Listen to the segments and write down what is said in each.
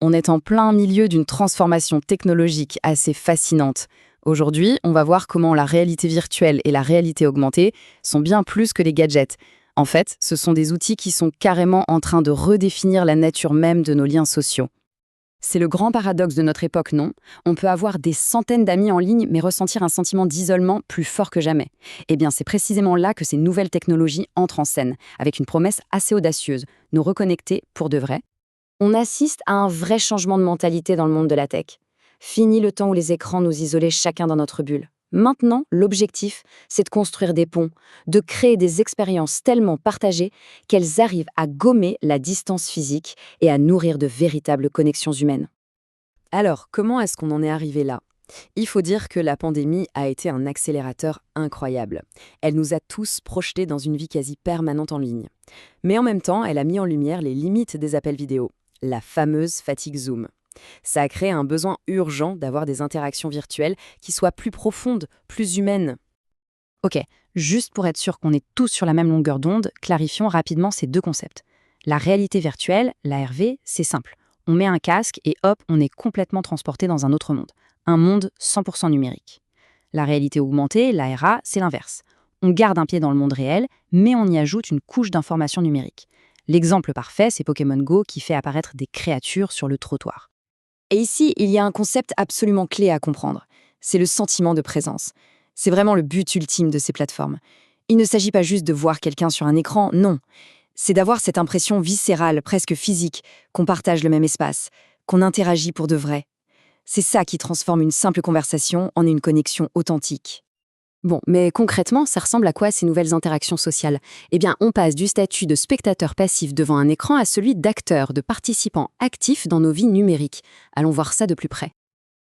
On est en plein milieu d'une transformation technologique assez fascinante. Aujourd'hui, on va voir comment la réalité virtuelle et la réalité augmentée sont bien plus que des gadgets. En fait, ce sont des outils qui sont carrément en train de redéfinir la nature même de nos liens sociaux. C'est le grand paradoxe de notre époque, non? On peut avoir des centaines d'amis en ligne, mais ressentir un sentiment d'isolement plus fort que jamais. Eh bien, c'est précisément là que ces nouvelles technologies entrent en scène, avec une promesse assez audacieuse, nous reconnecter pour de vrai. On assiste à un vrai changement de mentalité dans le monde de la tech. Fini le temps où les écrans nous isolaient chacun dans notre bulle. Maintenant, l'objectif, c'est de construire des ponts, de créer des expériences tellement partagées qu'elles arrivent à gommer la distance physique et à nourrir de véritables connexions humaines. Alors, comment est-ce qu'on en est arrivé là? Il faut dire que la pandémie a été un accélérateur incroyable. Elle nous a tous projetés dans une vie quasi permanente en ligne. Mais en même temps, elle a mis en lumière les limites des appels vidéo, la fameuse fatigue Zoom. Ça a créé un besoin urgent d'avoir des interactions virtuelles qui soient plus profondes, plus humaines. Ok, juste pour être sûr qu'on est tous sur la même longueur d'onde, clarifions rapidement ces deux concepts. La réalité virtuelle, la RV, c'est simple. On met un casque et hop, on est complètement transporté dans un autre monde. Un monde 100% numérique. La réalité augmentée, la RA, c'est l'inverse. On garde un pied dans le monde réel, mais on y ajoute une couche d'informations numériques. L'exemple parfait, c'est Pokémon Go qui fait apparaître des créatures sur le trottoir. Et ici, il y a un concept absolument clé à comprendre. C'est le sentiment de présence. C'est vraiment le but ultime de ces plateformes. Il ne s'agit pas juste de voir quelqu'un sur un écran, non. C'est d'avoir cette impression viscérale, presque physique, qu'on partage le même espace, qu'on interagit pour de vrai. C'est ça qui transforme une simple conversation en une connexion authentique. Bon, mais concrètement, ça ressemble à quoi ces nouvelles interactions sociales? Eh bien, on passe du statut de spectateur passif devant un écran à celui d'acteur, de participant actif dans nos vies numériques. Allons voir ça de plus près.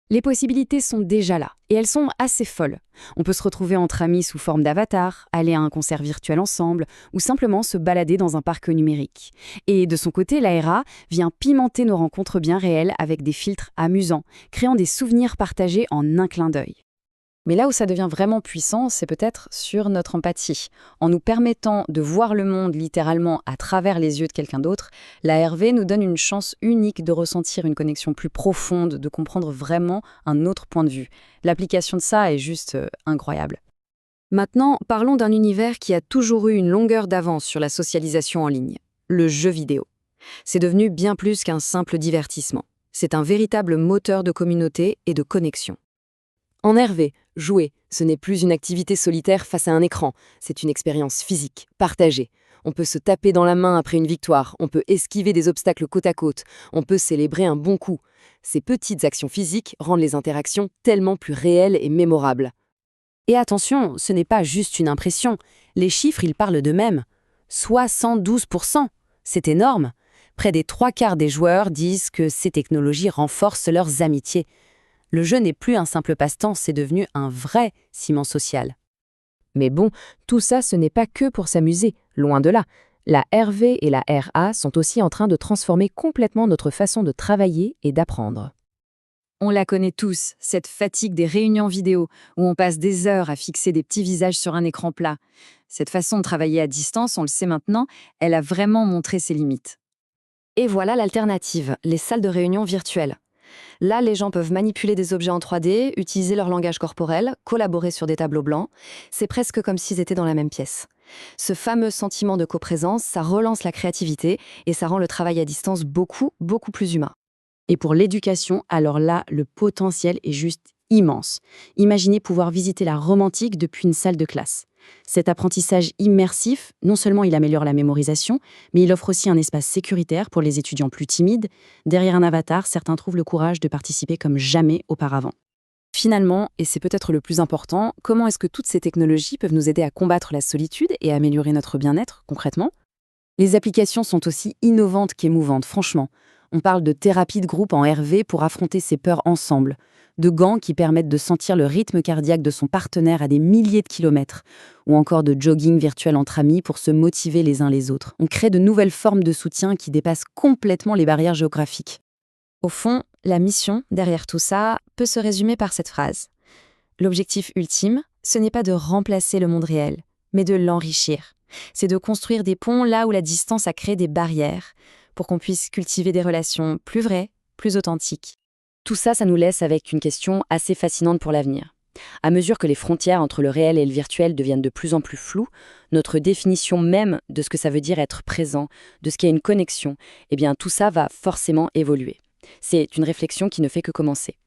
Les possibilités sont déjà là, et elles sont assez folles. On peut se retrouver entre amis sous forme d'avatar, aller à un concert virtuel ensemble, ou simplement se balader dans un parc numérique. Et de son côté, la RA vient pimenter nos rencontres bien réelles avec des filtres amusants, créant des souvenirs partagés en un clin d'œil. Mais là où ça devient vraiment puissant, c'est peut-être sur notre empathie. En nous permettant de voir le monde littéralement à travers les yeux de quelqu'un d'autre, la RV nous donne une chance unique de ressentir une connexion plus profonde, de comprendre vraiment un autre point de vue. L'application de ça est juste incroyable. Maintenant, parlons d'un univers qui a toujours eu une longueur d'avance sur la socialisation en ligne, le jeu vidéo. C'est devenu bien plus qu'un simple divertissement. C'est un véritable moteur de communauté et de connexion. En RV, jouer, ce n'est plus une activité solitaire face à un écran, c'est une expérience physique, partagée. On peut se taper dans la main après une victoire, on peut esquiver des obstacles côte à côte, on peut célébrer un bon coup. Ces petites actions physiques rendent les interactions tellement plus réelles et mémorables. Et attention, ce n'est pas juste une impression, les chiffres, ils parlent d'eux-mêmes. 72%, c'est énorme. Près des 3/4 des joueurs disent que ces technologies renforcent leurs amitiés. Le jeu n'est plus un simple passe-temps, c'est devenu un vrai ciment social. Mais bon, tout ça, ce n'est pas que pour s'amuser, loin de là. La RV et la RA sont aussi en train de transformer complètement notre façon de travailler et d'apprendre. On la connaît tous, cette fatigue des réunions vidéo, où on passe des heures à fixer des petits visages sur un écran plat. Cette façon de travailler à distance, on le sait maintenant, elle a vraiment montré ses limites. Et voilà l'alternative, les salles de réunion virtuelles. Là, les gens peuvent manipuler des objets en 3D, utiliser leur langage corporel, collaborer sur des tableaux blancs. C'est presque comme s'ils étaient dans la même pièce. Ce fameux sentiment de coprésence, ça relance la créativité et ça rend le travail à distance beaucoup, beaucoup plus humain. Et pour l'éducation, alors là, le potentiel est juste immense. Imaginez pouvoir visiter la Rome antique depuis une salle de classe. Cet apprentissage immersif, non seulement il améliore la mémorisation, mais il offre aussi un espace sécuritaire pour les étudiants plus timides. Derrière un avatar, certains trouvent le courage de participer comme jamais auparavant. Finalement, et c'est peut-être le plus important, comment est-ce que toutes ces technologies peuvent nous aider à combattre la solitude et à améliorer notre bien-être concrètement? Les applications sont aussi innovantes qu'émouvantes, franchement. On parle de thérapie de groupe en RV pour affronter ses peurs ensemble, de gants qui permettent de sentir le rythme cardiaque de son partenaire à des milliers de kilomètres, ou encore de jogging virtuel entre amis pour se motiver les uns les autres. On crée de nouvelles formes de soutien qui dépassent complètement les barrières géographiques. Au fond, la mission, derrière tout ça, peut se résumer par cette phrase. L'objectif ultime, ce n'est pas de remplacer le monde réel, mais de l'enrichir. C'est de construire des ponts là où la distance a créé des barrières, pour qu'on puisse cultiver des relations plus vraies, plus authentique. Tout ça, ça nous laisse avec une question assez fascinante pour l'avenir. À mesure que les frontières entre le réel et le virtuel deviennent de plus en plus floues, notre définition même de ce que ça veut dire être présent, de ce qu'est une connexion, eh bien tout ça va forcément évoluer. C'est une réflexion qui ne fait que commencer.